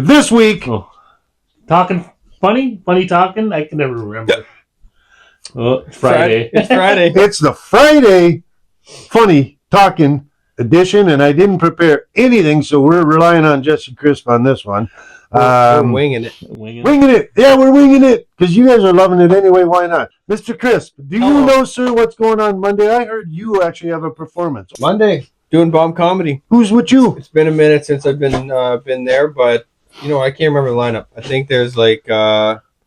this week. Talkin Funny? Funny Talkin? I can never remember. It's Friday. It's Friday. It's the Friday Funny Talkin edition, and I didn't prepare anything, so we're relying on Jesse Crisp on this one. We're winging it. Winging it. Yeah, we're winging it because you guys are loving it anyway. Why not? Mr. Crisp, do you know, sir, what's going on Monday? I heard you actually have a performance. Monday, doing bomb comedy. Who's with you? It's been a minute since I've been there, but I can't remember the lineup. I think there's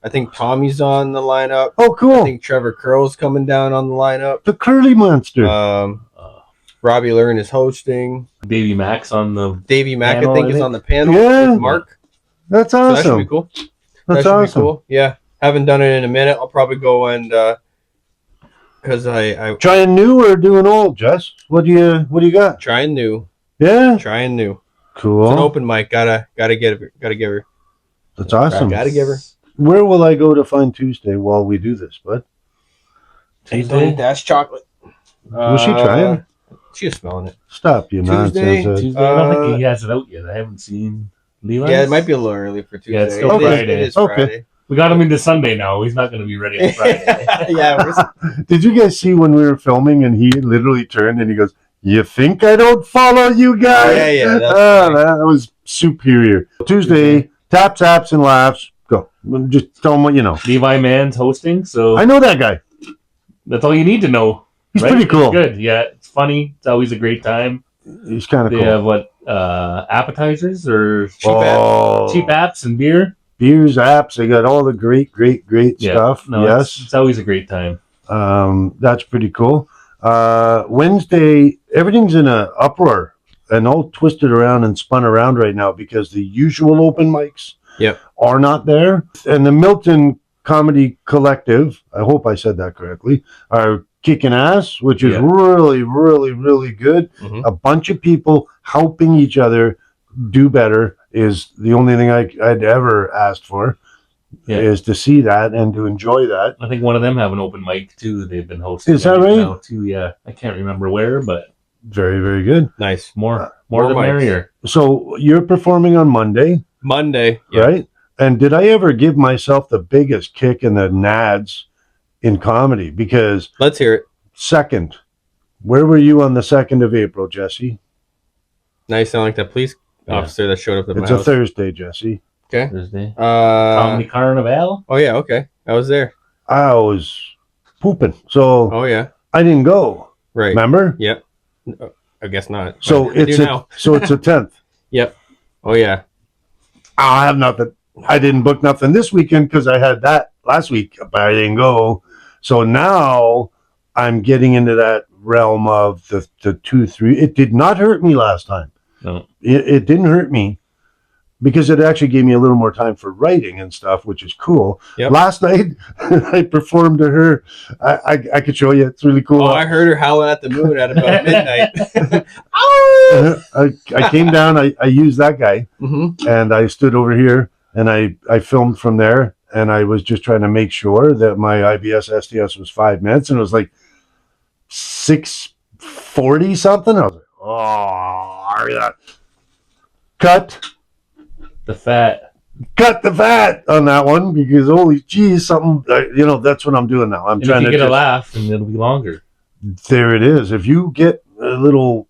I think Tommy's on the lineup. Oh, cool. I think Trevor Curl's coming down on the lineup. The Curly Monster. Robbie Learn is hosting. Davey Mack, I think, is on the panel. Yeah. With Mark. That's awesome. So that should be cool. That's that should awesome. be cool. Yeah. Haven't done it in a minute. I'll probably go and because I trying new or doing old, Jess? What do you got? Trying new. Yeah. Trying new. Cool. It's an open mic. Gotta give her. That's awesome. Gotta give her. Where will I go to find Tuesday while we do this, bud? Tuesday? That's chocolate. Was she trying? She's smelling it. Stop you nonsense. Tuesday. I don't think he has it out yet. I haven't seen Levi's. Yeah, it might be a little early for Tuesday. Yeah, it's still Friday. It is Friday. We got him into Sunday now. He's not going to be ready on Friday. Yeah. Did you guys see when we were filming and he literally turned and he goes, "You think I don't follow you guys?" Yeah. That was superior. Tuesday, taps and laughs. Go. Just tell them what you know. Levi Mann's hosting, so I know that guy. That's all you need to know. He's right? pretty cool. It's good. Yeah, it's funny. It's always a great time. He's kind of cool. They have appetizers or cheap apps and beer. Beers, apps. They got all the great stuff. No, yes, it's always a great time. That's pretty cool. Wednesday, everything's in an uproar and all twisted around and spun around right now because the usual open mics are not there, and the Milton Comedy Collective, I hope I said that correctly, are kicking ass, which is really, really, really good. Mm-hmm. A bunch of people helping each other do better is the only thing I'd ever asked for, is to see that and to enjoy that. I think one of them have an open mic too. They've been hosting. Is that right? Now too. Yeah, I can't remember where, but very, very good. Nice. More the merrier. So you're performing on Monday, right? And did I ever give myself the biggest kick in the nads in comedy? Because let's hear it. Second, where were you on the 2nd of April, Jesse? Now you sound like that police officer that showed up at my house. It's a Thursday, Jesse. Okay. Thursday. Comedy Carnival. Oh yeah. Okay. I was there. I was pooping, so. Oh yeah. I didn't go. Right. Remember? Yep. I guess not. So it's a 10th. Yep. Oh yeah. I have nothing. I didn't book nothing this weekend because I had that last week, but I didn't go. So now I'm getting into that realm of the 2-3. It did not hurt me last time. No. It didn't hurt me because it actually gave me a little more time for writing and stuff, which is cool. Yep. Last night, I performed to her. I could show you. It's really cool. Oh, I heard her howling at the moon at about midnight. I came down. I used that guy, and I stood over here, and I filmed from there, and I was just trying to make sure that my IBS STS was 5 minutes, and it was like 6:40 something. I was like, oh, cut the fat on that one because holy geez, something. That's what I'm doing now. I'm trying to get a laugh, and it'll be longer. There it is. If you get a little.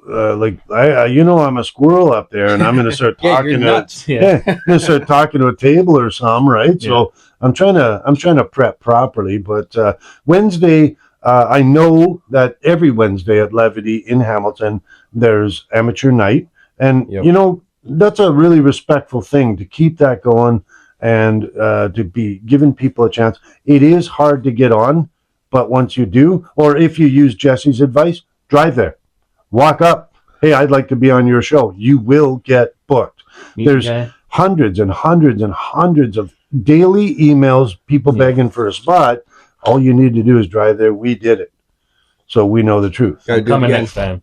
I'm a squirrel up there, and I'm going to start talking. I'm going to start talking to a table or something, right? Yeah. So I'm trying to prep properly. But Wednesday, I know that every Wednesday at Levity in Hamilton, there's amateur night, and that's a really respectful thing to keep that going and to be giving people a chance. It is hard to get on, but once you do, or if you use Jesse's advice, drive there. Walk up. Hey, I'd like to be on your show. You will get booked. There's hundreds and hundreds and hundreds of daily emails, people begging for a spot. All you need to do is drive there. We did it. So we know the truth. Gotta do it again next time.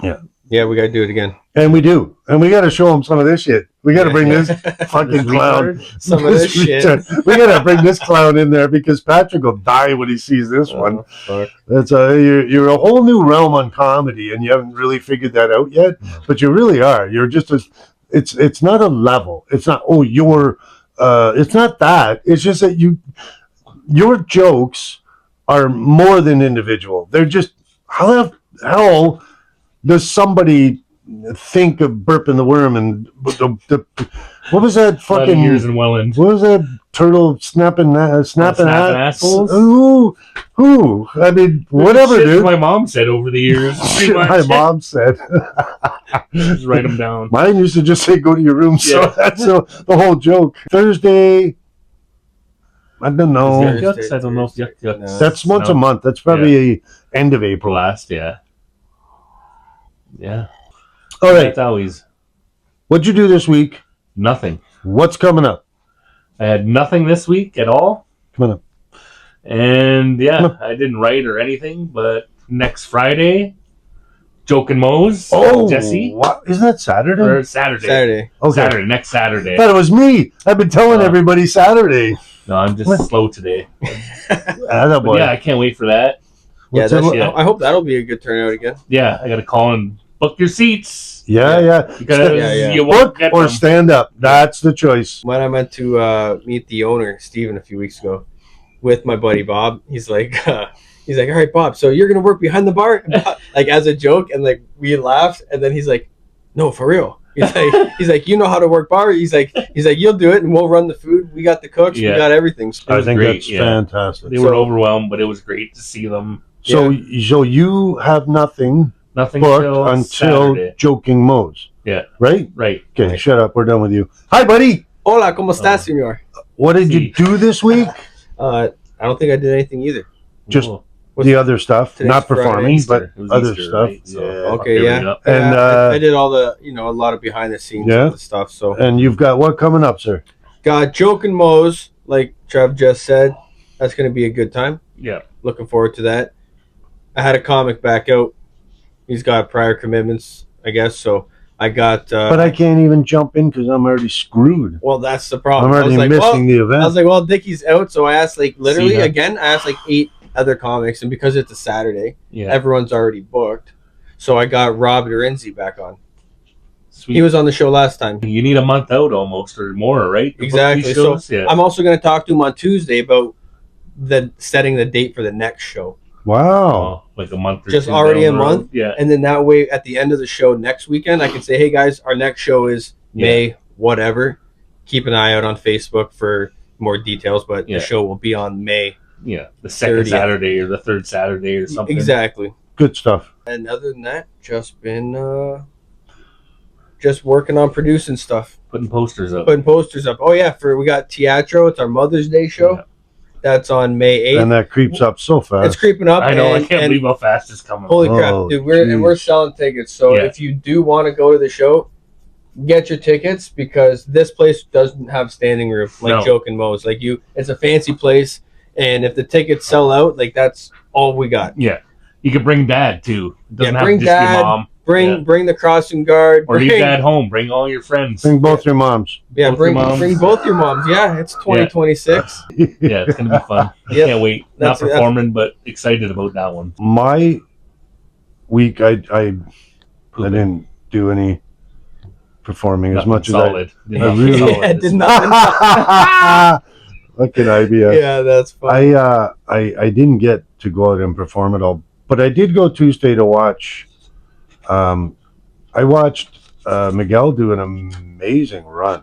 Yeah, we got to do it again. And we do. And we got to show them some of this shit. We got to bring this fucking clown. Some of this shit. We got to bring this clown in there because Patrick will die when he sees this one. Fuck. That's you're a whole new realm on comedy, and you haven't really figured that out yet. But you really are. You're just it's not a level. It's not it's not that. It's just that your jokes are more than individual. They're just how the hell does somebody think of burping the worm and the what was that fucking years in Welland? What was that turtle snapping assholes? Who? I mean, whatever, Shit dude. my mom said over the years. Shit my mom said. Just write them down. Mine used to just say, "Go to your room." So Yeah. that's the whole joke. Thursday. I don't know. Yucks? I don't know if yucks. No. That's once a month. That's probably end of April. Last, yeah. All right. That's always What'd you do this week? nothing. What's coming up? I had nothing this week at all. Coming up. And I didn't write or anything, but next Friday, Joke and Moe's. Jesse. What? Isn't that Saturday? Or Saturday. Saturday. Okay. Saturday, next Saturday. I thought it was me. I've been telling everybody Saturday. No, I'm just slow today. That boy. But I can't wait for that. Yeah, What's I hope that'll be a good turnout again. Yeah, I got to call and book your seats. Yeah. Because you won't Book get or them. stand up. That's the choice. When I went to meet the owner, Steven, a few weeks ago, with my buddy Bob, he's like, all right, Bob, so you're gonna work behind the bar, like as a joke, and like we laughed, and then he's like, no, for real. He's like, you know how to work bar. He's like, you'll do it, and we'll run the food. We got the cooks, we got everything. So I think great, that's fantastic. They were overwhelmed, but it was great to see them. So you have nothing Nothing booked until Saturday. Joking Moe's. Yeah. Right? Right. Okay, shut up. We're done with you. Hi, buddy. Hola, ¿cómo estás, señor? What did you do this week? I don't think I did anything either. Just Whoa. the other stuff. Today's Not performing, Easter. but It was other Easter, stuff. right? So, Okay, yeah. And, I did all the, a lot of behind the scenes stuff. So And you've got what coming up, sir? got Joke and Moe's, like Trev just said. That's going to be a good time. Yeah. Looking forward to that. I had a comic back out. He's got prior commitments, I guess. So I got. But I can't even jump in because I'm already screwed. Well, that's the problem. I'm already missing the event. I was like, well, Dickie's out. So I asked, literally, Cena. again, I asked 8 other comics. And because it's a Saturday, Yeah. everyone's already booked. So I got Rob Dorenzi back on. Sweet. He was on the show last time. You need a month out almost or more, right? To book Exactly. these So shows? I'm also going to talk to him on Tuesday about setting the date for the next show. Wow. Like a month or Just two already down a the road. month? Yeah. And then that way, at the end of the show next weekend, I can say, hey, guys, our next show is May, whatever. Keep an eye out on Facebook for more details, but the show will be on May. Yeah. The second 30th. Saturday or the third Saturday or something. Exactly. Good stuff. And other than that, just been just working on producing stuff. Putting posters up. Putting posters up. Oh, yeah, we got Teatro. It's our Mother's Day show. Yeah. That's on May 8th. And that creeps up so fast. It's creeping up. I know. I can't and believe how fast it's coming. holy Oh, crap, dude! geez. We're selling tickets. So if you do want to go to the show, get your tickets because this place doesn't have standing room like Joke and Moe's. It's a fancy place, and if the tickets sell out, that's all we got. Yeah. You could bring dad too. It doesn't have bring to just dad. be mom. Bring the crossing guard. Or leave dad home. Bring all your friends. Bring both your moms. Yeah, both bring your moms. both your moms. Yeah, it's 2026. Yeah, it's gonna be fun. Yep. Can't wait. That's- Not performing, but excited about that one. My week, I didn't do any performing as Nothing much solid. I really- Solid. Yeah, did not. as what can I be? Yeah, that's fun. I didn't get to go out and perform at all, but I did go Tuesday to watch. I watched Miguel do an amazing run.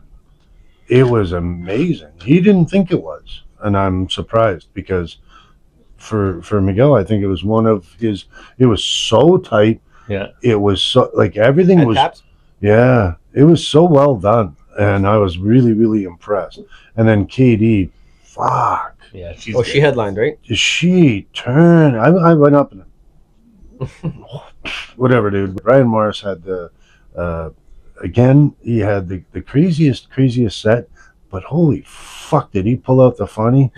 It was amazing. He didn't think it was, and I'm surprised because for Miguel, I think it was one of his. It was so tight. Yeah. It was so everything At was. Taps? Yeah, it was so well done, and I was really, really impressed. And then KD, fuck, Yeah, she's She headlined, right? she turned. I went up and whatever, dude. Ryan Morris had the again. He had the craziest set, but holy fuck, did he pull out the funny?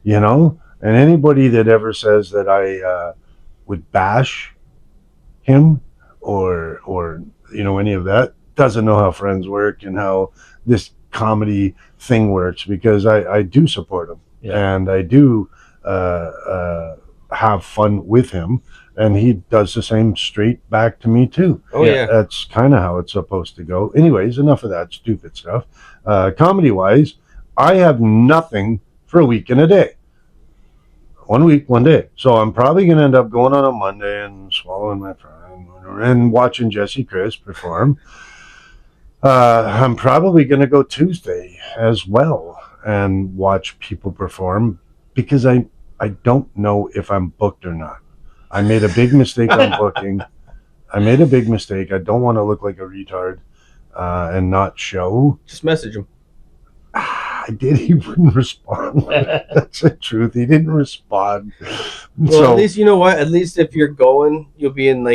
And anybody that ever says that I would bash him or any of that doesn't know how friends work and how this comedy thing works, because I do support him and I do have fun with him, and he does the same straight back to me too. Oh yeah. That's kind of how it's supposed to go. Anyways, enough of that stupid stuff. Comedy wise, I have nothing for a week and a day. 1 week, 1 day. So I'm probably going to end up going on a Monday and swallowing my pride and watching Jesse Chris perform. I'm probably going to go Tuesday as well and watch people perform because I don't know if I'm booked or not. I made a big mistake on booking. I made a big mistake. I don't want to look like a retard and not show. Just message him. I did. He wouldn't respond. That's the truth. He didn't respond. Well, So at least you know what. At least if you're going, you'll be in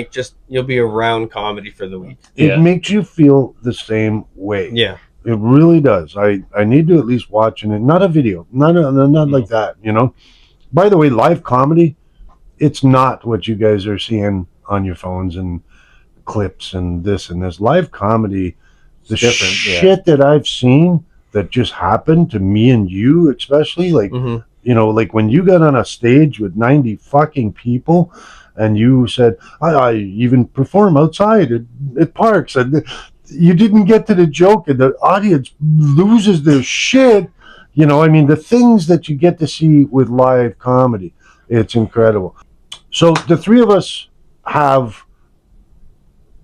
you'll be around comedy for the week. it makes you feel the same way. Yeah. It really does. I need to at least watch it. Not a video. Not like that, you know. By the way, live comedy, it's not what you guys are seeing on your phones and clips and this and this. Live comedy, the shit that I've seen that just happened to me and you, especially, like, you know, like when you got on a stage with 90 fucking people and you said, I even perform outside at parks, and you didn't get to the joke and the audience loses their shit. You know, I mean, the things that you get to see with live comedy, it's incredible. So the three of us have,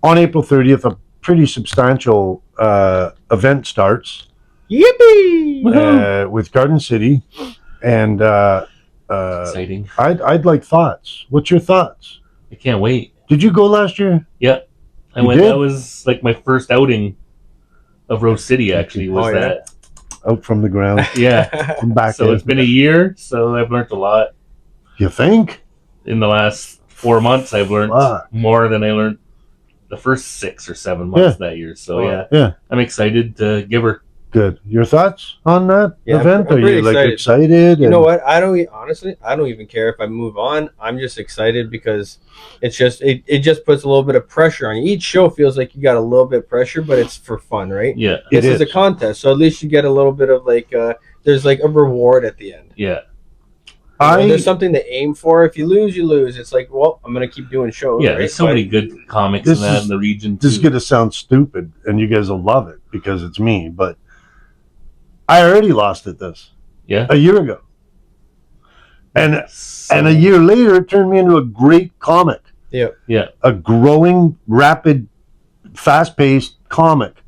on April 30th, a pretty substantial event starts. Yippee! With Garden City. And Exciting. I'd like thoughts. What's your thoughts? I can't wait. Did you go last year? Yeah. I You went. did? That was like my first outing of Rose City, actually, was that. Out from the ground. Yeah. From back So in. it's been a year, so I've learned a lot. You think? In the last 4 months, I've learned more than I learned the first 6 or 7 months that year. So Yeah. I'm excited to give her. Good. Your thoughts on that event? I'm Are pretty you like excited. excited? You know what? I don't even care if I move on. I'm just excited because it's just it just puts a little bit of pressure on you. Each show feels like you got a little bit of pressure, but it's for fun, right? Yeah. This is a contest, so at least you get a little bit of like there's like a reward at the end. Yeah. There's something to aim for. If you lose, you lose. It's like, well, I'm gonna keep doing shows. Yeah, right? there's so many good comics in the region. This is going to sound stupid, and you guys will love it because it's me, but I already lost at this. Yeah. A year ago. And a year later, it turned me into a great comic. Yeah. Yeah. A growing, rapid, fast-paced comic.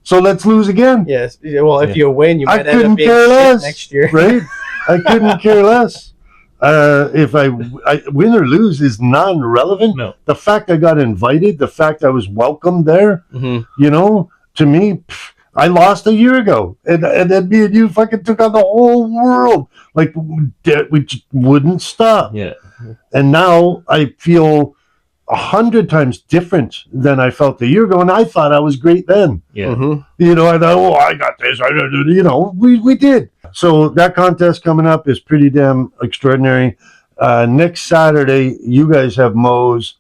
So let's lose again. Yes. Well, if you win, you might end couldn't up being care shit less, next year. Right? I couldn't care less. If I win or lose is non-relevant. No. The fact I got invited, the fact I was welcomed there, you know, to me, I lost a year ago, and then me and you fucking took on the whole world. Like, we just wouldn't stop. Yeah. And now I feel 100 times different than I felt a year ago, and I thought I was great then. Yeah. You know, I thought, I got this. You know, we did. So that contest coming up is pretty damn extraordinary. Next Saturday, you guys have Moe's.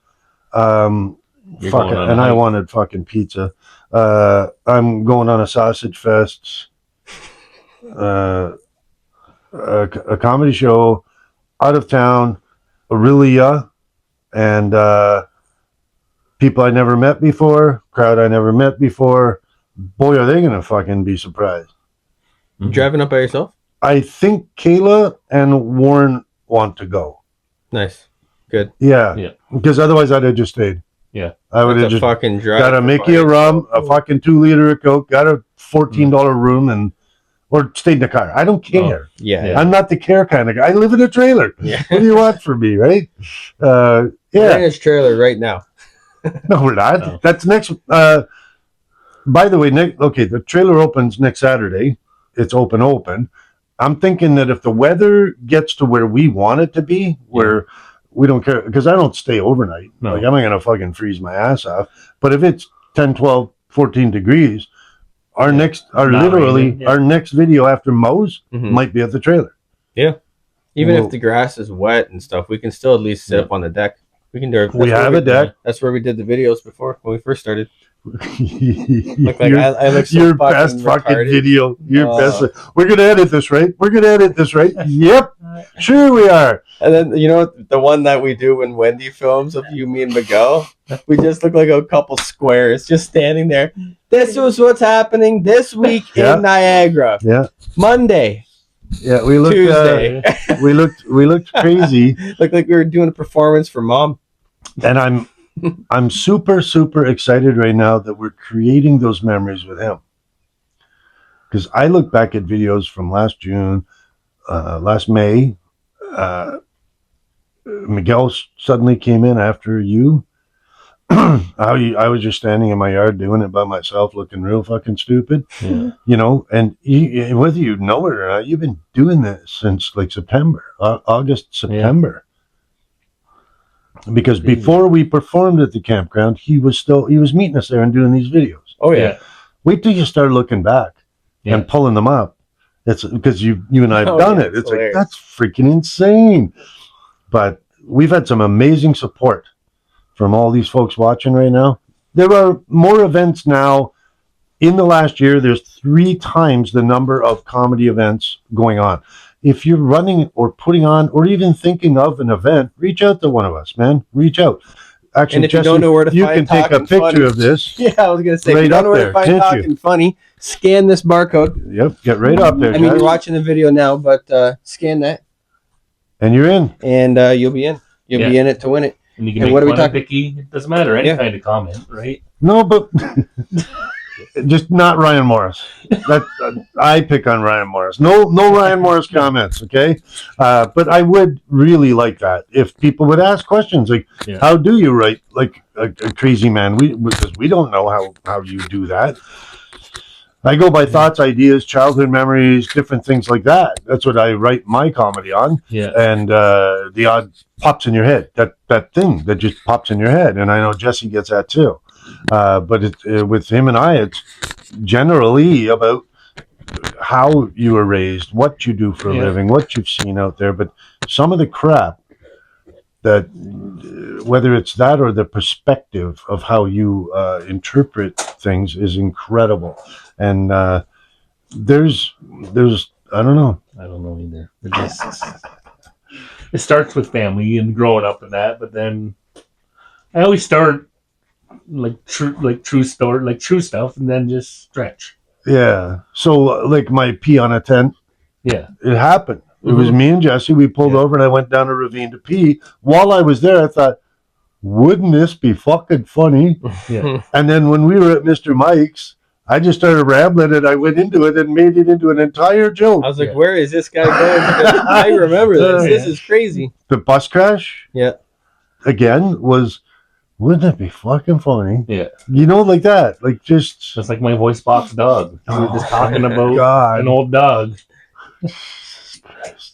And I wanted fucking pizza. I'm going on a sausage fest, a comedy show out of town, Aurelia, and people I never met before, crowd I never met before. Boy, are they going to fucking be surprised. You driving up by yourself? I think Kayla and Warren want to go. Nice. Good. Yeah. Because otherwise I'd have just stayed. Yeah. I would have just fucking drive. got a Mickey a rum, a fucking 2 liter of Coke, got a $14 room, or stayed in the car. I don't care. Yeah. I'm not the care kind of guy. I live in a trailer. Yeah. What do you want from me, right? We're in his trailer right now. No, we're not. No. That's next. By the way, the trailer opens next Saturday. It's open. I'm thinking that if the weather gets to where we want it to be, where we don't care, because I don't stay overnight. No. Like, I'm not going to fucking freeze my ass off. But if it's 10, 12, 14 degrees, our next video after Moe's might be at the trailer. Yeah. Even if the grass is wet and stuff, we can still at least sit up on the deck. We can do it. We have a deck. That's where we did the videos before when we first started. Look like I look so your fucking best fucking retarded. video. Your best. We're gonna edit this, right? We're gonna edit this, right? Yep. Sure we are. And then the one that we do when Wendy films of you, me, and Miguel, we just look like a couple squares just standing there. This was what's happening this week in Niagara. Yeah. Monday. Yeah, we looked. Tuesday. We looked crazy. Looked like we were doing a performance for Mom. And I'm super excited right now that we're creating those memories with him. Because I look back at videos from last June, last May. Miguel suddenly came in after you. I was just standing in my yard doing it by myself, looking real fucking stupid. Yeah. And whether you know it or not, you've been doing this since like September, August, September. Because before we performed at the campground, he was meeting us there and doing these videos. Oh yeah. Wait till you start looking back and pulling them up. It's because you and I have done it. It's hilarious. Like, that's freaking insane. But we've had some amazing support from all these folks watching right now. There are more events now. In the last year, there's 3 times the number of comedy events going on. If you're running or putting on or even thinking of an event, reach out to one of us, man. Reach out. Actually, and if Jesse, you don't know where to you find can take a picture funny. of this. Yeah, I was going to say, right if you don't know where there, to find Talkin Funny, scan this barcode. Yep, get right up there. I mean, you're watching the video now, but scan that. And you're in. And you'll be in. You'll be in it to win it. And you can make fun of Vicky. It doesn't matter. Any kind of comment, right? No, but just not Ryan Morris. I pick on Ryan Morris. No Ryan Morris comments, okay? But I would really like that if people would ask questions like, how do you write like a crazy man? Because we don't know how you do that. I go by thoughts, ideas, childhood memories, different things like that. That's what I write my comedy on. Yeah. And the odd pops in your head. That thing that just pops in your head. And I know Jesse gets that too. But with him and I, it's generally about how you were raised, what you do for a living, what you've seen out there. But some of the crap that, whether it's that or the perspective of how you interpret things, is incredible. And there's I don't know either. It starts with family and growing up and that, but then I always start like true stuff, and then just stretch. Yeah. So like my pee on a tent. Yeah. It happened. It was me and Jesse. We pulled over and I went down a ravine to pee. While I was there, I thought, wouldn't this be fucking funny? Yeah. And then when we were at Mr. Mike's, I just started rambling and I went into it and made it into an entire joke. I was like, where is this guy going? I remember this. This is crazy. The bus crash? Yeah. Again, wouldn't it be fucking funny? Yeah. Like that. Like just like my voice box dog. We were just talking about an old dog.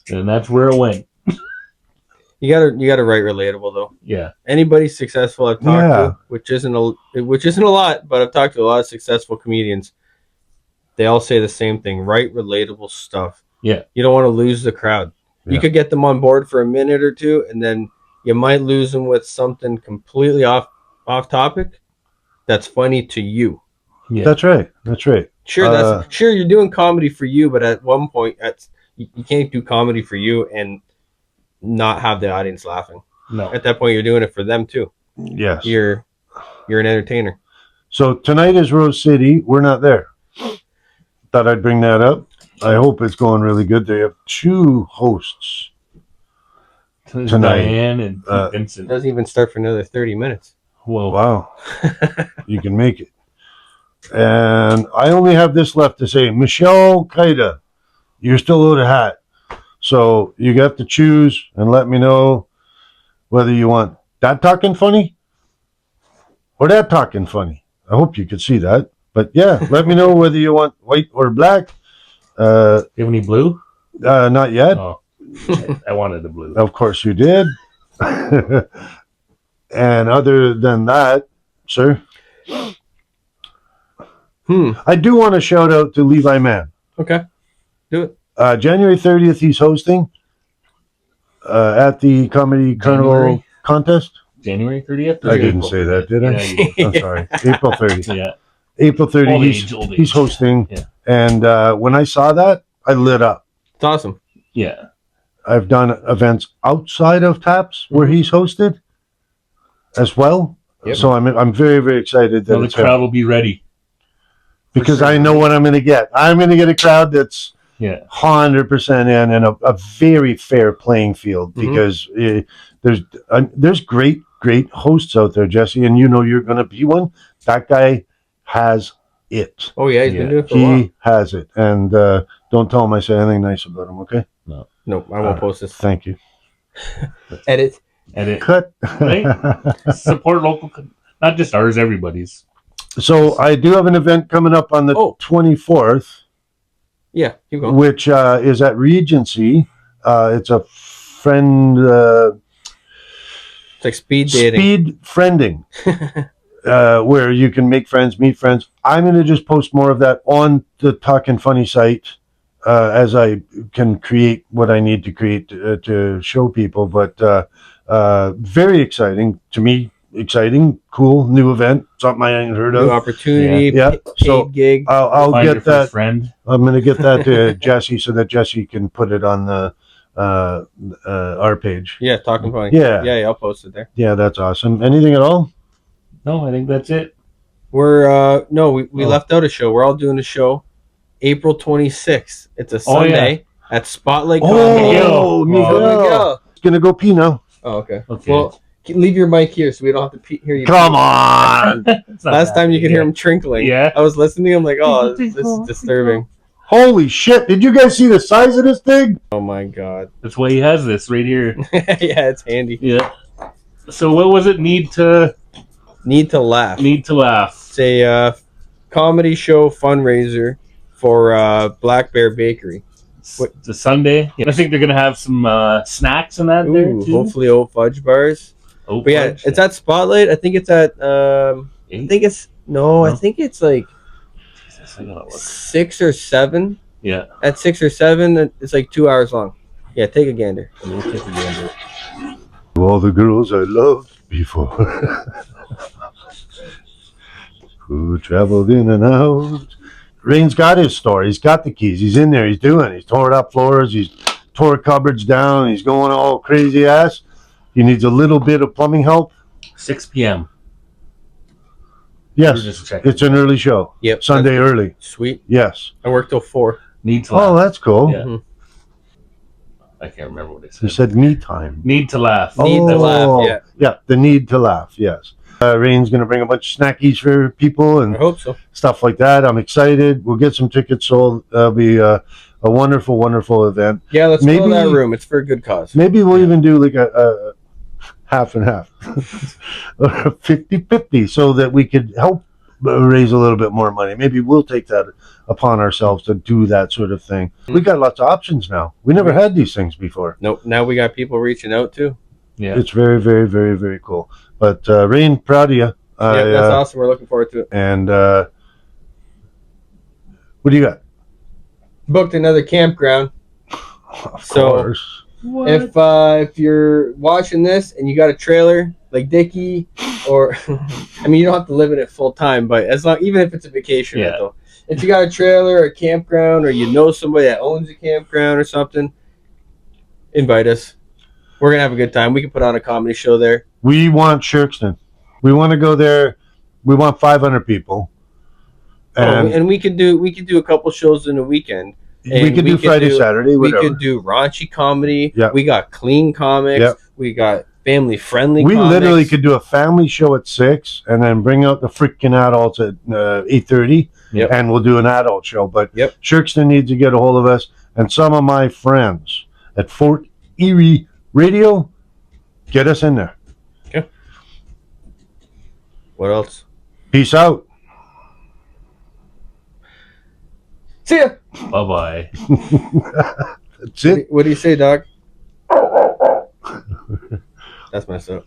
And that's where it went. You gotta write relatable though. Yeah. Anybody successful I've talked to, which isn't a lot, but I've talked to a lot of successful comedians. They all say the same thing: write relatable stuff. Yeah. You don't want to lose the crowd. Yeah. You could get them on board for a minute or two, and then you might lose them with something completely off topic. That's funny to you. Yeah. That's right. Sure, sure. You're doing comedy for you, but at one point, you can't do comedy for you and not have the audience laughing. No. At that point, you're doing it for them too. Yes. You're an entertainer. So tonight is Rose City. We're not there. Thought I'd bring that up. I hope it's going really good. They have 2 hosts tonight. Diane and Vincent. It doesn't even start for another 30 minutes. Whoa. Wow. You can make it. And I only have this left to say. Michelle Kaida, you're still out of hat. So you have to choose and let me know whether you want that Talkin Funny or that Talkin Funny. I hope you could see that. But yeah, let me know whether you want white or black. You have any blue? Not yet. Oh, I wanted the blue. Of course you did. And other than that, sir, I do want to shout out to Levi Mann. Okay, do it. January 30th, he's hosting at the Comedy Carnival contest. January 30th. I didn't say that, did I? Yeah, you did. I'm sorry. April 30th. Yeah. April 30th. Old He's, age, old he's age. hosting. Yeah. And when I saw that, I lit up. It's awesome. Yeah. I've done events outside of TAPS where he's hosted as well. Yep. So I'm very, very excited that Well, the it's him. crowd will be ready. Because sure. I know what I'm going to get. I'm going to get a crowd that's Yeah. 100% in and a very fair playing field because there's great hosts out there, Jesse, and you know you're going to be one. That guy has it. Oh yeah, he's been doing it for a He while. has it, and don't tell him I say anything nice about him. Okay? Nope, I won't post this. Thank you. Edit. Edit. Cut. Right? Support local, not just ours, everybody's. So I do have an event coming up on the 24th. Yeah, keep going. Which is at Regency. It's a friend. It's like speed dating. Speed friending, where you can make friends, meet friends. I'm going to just post more of that on the Talkin Funny site as I can create what I need to create to show people. But very exciting to me. Exciting, cool, new event, something I ain't heard of. New opportunity, Yeah. paid So gig. I'll Find your get first that. friend. I'm going to get that to Jesse so that Jesse can put it on the our page. Yeah, Talkin Funny. Yeah. Yeah, I'll post it there. Yeah, that's awesome. Anything at all? No, I think that's it. We're we left out a show. We're all doing a show April 26th. It's a Sunday at Spotlight Comedy. Oh, Miguel. Miguel. It's going to go pee now. Oh, okay. Okay. Well, leave your mic here so we don't have to hear you. Come on. It's not Last time you could hear happening him trinkling. Yeah. I was listening. I'm like, oh, this is disturbing. Holy shit. Did you guys see the size of this thing? Oh my god. yet. That's why he has this right here. Yeah, it's handy. Yeah. So what was it? Need to laugh. Need to laugh. It's a comedy show fundraiser for Black Bear Bakery. It's a Sunday. Yeah, I think they're gonna have some snacks in that there Ooh, too. hopefully old fudge bars. Oh, But yeah, fudge. it's at Spotlight. I think it's at I think it's I think it's like Jesus, I gotta look. 6 or 7. Yeah. At 6 or 7, it's like 2 hours long. Yeah, take a gander. I'm gonna take a gander. All the girls I loved before. Who traveled in and out. Rain's got his store. He's got the keys. He's in there. He's doing. He's tore up floors. He's tore cupboards down. He's going all crazy ass. He needs a little bit of plumbing help. 6 p.m. Yes, We're just checking. it's an early show. Yep. Sunday early. Sweet. Yes. I work till 4. Need to Oh, laugh. that's cool. Yeah. Mhm. I can't remember what it You said. said me time. Need to laugh. Need to laugh, yeah. Yeah, the need to laugh, yes. Rain's going to bring a bunch of snackies for people I and hope so. stuff like that. I'm excited. We'll get some tickets sold. That'll be a wonderful, wonderful event. Yeah, let's fill Maybe- that room. It's for a good cause. Maybe we'll even do like a half and half, or a 50-50, so that we could help raise a little bit more money. Maybe we'll take that upon ourselves to do that sort of thing. We got lots of options now. We never had these things before. Nope. Now we got people reaching out too. Yeah. It's very, very, very, very cool. But Rain, proud of you. Yeah, that's awesome. We're looking forward to it. And what do you got? Booked another campground. Of So- course. If you're watching this and you got a trailer like Dickie, or I mean, you don't have to live in it full time, but as long, even if it's a vacation Yeah. rental, if you got a trailer or a campground, or you know somebody that owns a campground or something, invite us. We're gonna have a good time. We can put on a comedy show there. We want Shirkston. We want to go there. We want 500 people. And And we could do a couple shows in a weekend. we and could do Friday, Saturday, We whatever. could do raunchy comedy. Yeah. We got clean comics. Yeah. We got family friendly. We comics. literally could do a family show at 6 and then bring out the freaking adults at 8:30, Yep. and we'll do an adult show. But Yep. Shirkston needs to get a hold of us, and some of my friends at Fort Erie Radio, get us in there. What else? Peace out. See ya. Bye bye. That's it. What do you say, Doc? That's messed up.